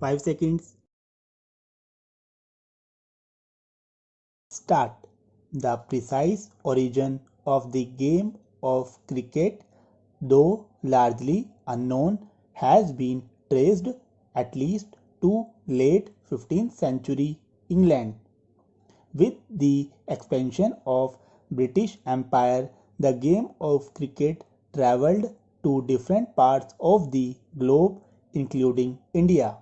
5 seconds. Start. The precise origin of the game of cricket, though largely unknown, has been traced at least to late 15th century England. With the expansion of British Empire, the game of cricket travelled to different parts of the globe, including India.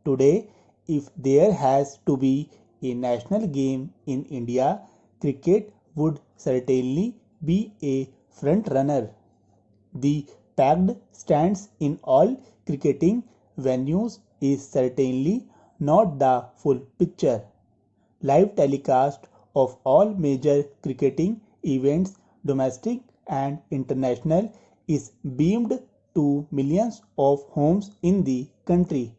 Today, if there has to be a national game in India, cricket would certainly be a front runner. The packed stands in all cricketing venues is certainly not the full picture. Live telecast of all major cricketing events, domestic and international, is beamed to millions of homes in the country.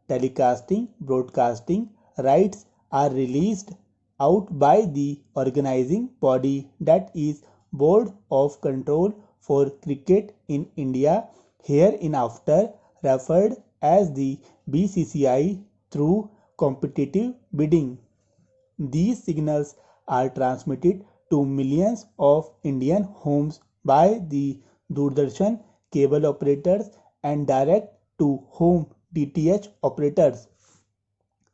Telecasting broadcasting rights are released out by the organizing body, that is Board of Control for Cricket in India, hereinafter referred as the BCCI, through competitive bidding. These signals are transmitted to millions of Indian homes by the Doordarshan cable operators and direct to home DTH operators.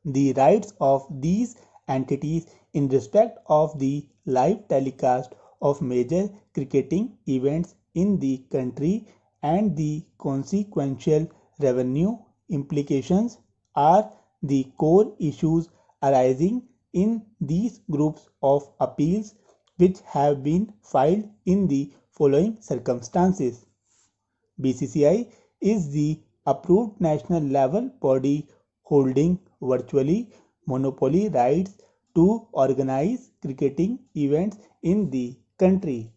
The rights of these entities in respect of the live telecast of major cricketing events in the country and the consequential revenue implications are the core issues arising in these groups of appeals, which have been filed in the following circumstances. BCCI is the approved national level body holding virtually monopoly rights to organize cricketing events in the country.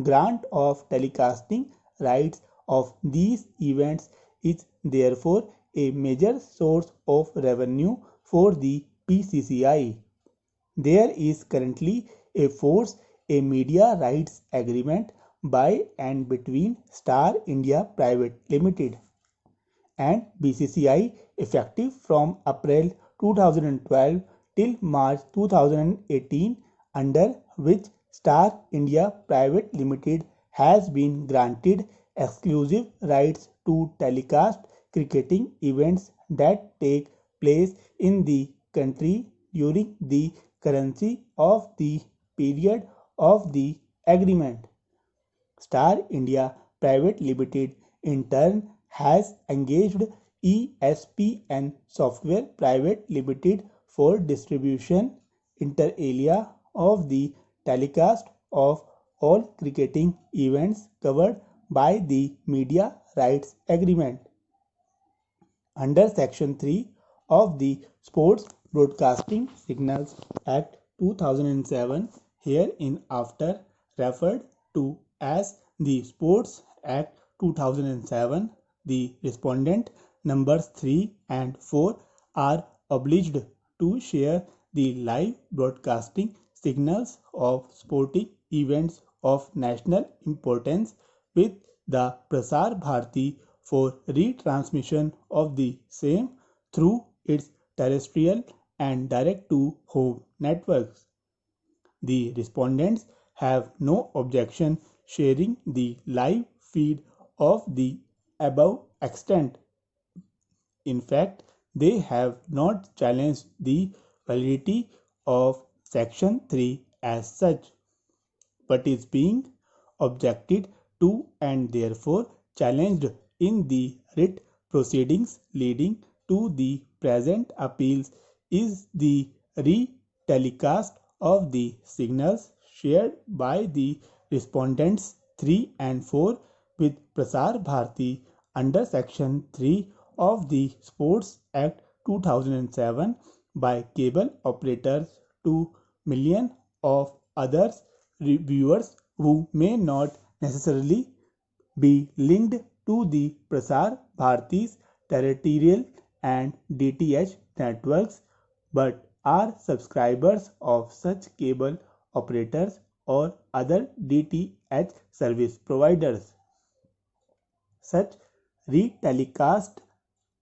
Grant of telecasting rights of these events is therefore a major source of revenue for the BCCI. There is currently a force a media rights agreement by and between Star India Private Limited and BCCI effective from April 2012 till March 2018, under which Star India Private Limited has been granted exclusive rights to telecast cricketing events that take place in the country during the currency of the period of the agreement. Star India Private Limited in turn has engaged ESPN Software Private Limited for distribution inter alia of the telecast of all cricketing events covered by the media rights agreement. Under Section 3 of the Sports Broadcasting Signals Act 2007, hereinafter referred to as the Sports Act 2007, the respondent numbers 3 and 4 are obliged to share the live broadcasting signals of sporting events of national importance with the Prasar Bharati for retransmission of the same through its terrestrial and direct-to-home networks. The respondents have no objection sharing the live feed of the above extent. In fact, they have not challenged the validity of Section 3 as such, but is being objected to and therefore challenged in the writ proceedings leading to the present appeals is the re-telecast of the signals shared by the respondents 3 and 4 with Prasar Bharati under Section 3 of the Sports Act 2007 by cable operators to millions of others viewers who may not necessarily be linked to the Prasar Bharati's terrestrial and DTH networks, but are subscribers of such cable operators or other DTH service providers. Such retelecast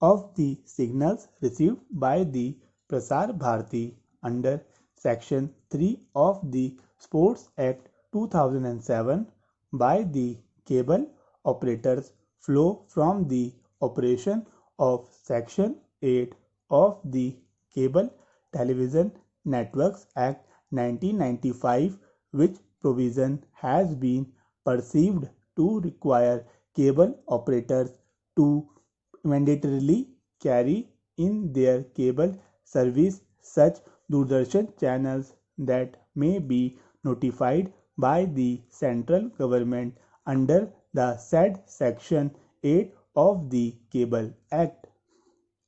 of the signals received by the Prasar Bharati under Section 3 of the Sports Act 2007 by the cable operators flow from the operation of Section 8 of the Cable Television Networks Act 1995, which provision has been perceived to require cable operators to mandatorily carry in their cable service such Doordarshan channels that may be notified by the central government under the said Section 8 of the Cable Act.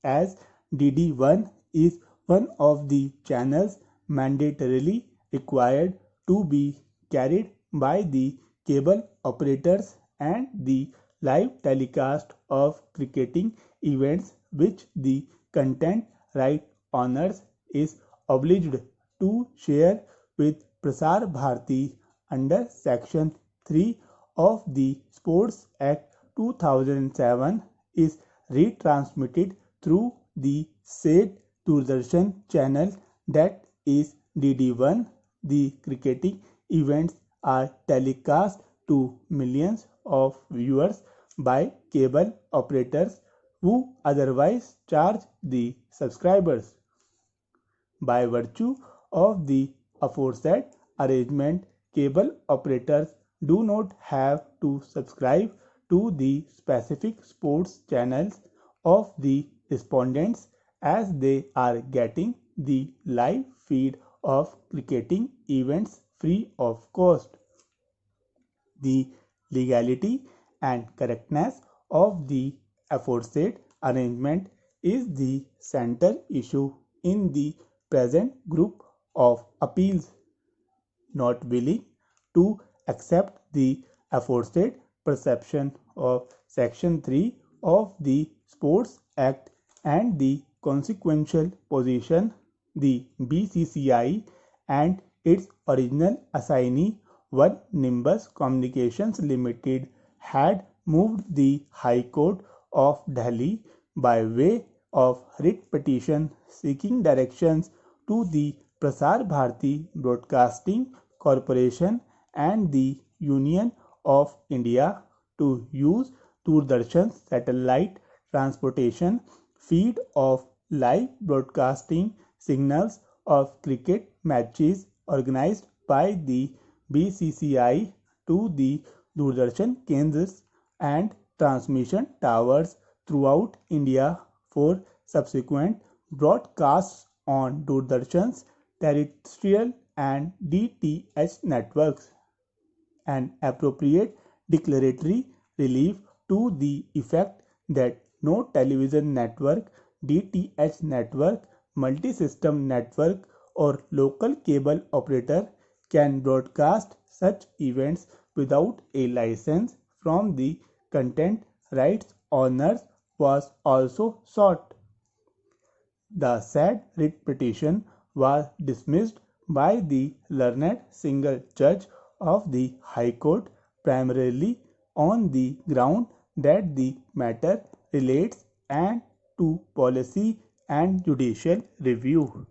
As DD1 is one of the channels mandatorily required to be carried by the cable operators, and the live telecast of cricketing events which the content right owners is obliged to share with Prasar Bharati under Section 3 of the Sports Act 2007 is retransmitted through the said Doordarshan channel, that is DD1. The cricketing events are telecast to millions of viewers by cable operators who otherwise charge the subscribers. By virtue of the aforesaid arrangement, cable operators do not have to subscribe to the specific sports channels of the respondents, as they are getting the live feed of cricketing events free of cost. The legality and correctness of the aforesaid arrangement is the central issue in the present group of appeals. Not willing to accept the aforesaid perception of Section 3 of the Sports Act and the consequential position, the BCCI and its original assignee, One Nimbus Communications Limited, had moved the High Court of Delhi by way of writ petition seeking directions to the Prasar Bharati Broadcasting Corporation and the Union of India to use Doordarshan satellite transportation feed of live broadcasting signals of cricket matches organized by the BCCI to the Doordarshan Kendras and transmission towers throughout India for subsequent broadcasts on Doordarshan's terrestrial and DTH networks. An appropriate declaratory relief to the effect that no television network, DTH network, multi-system network, or local cable operator can broadcast such events without a license from the content rights owners was also sought. The said writ petition was dismissed by the learned single judge of the High Court, primarily on the ground that the matter relates and to policy and judicial review.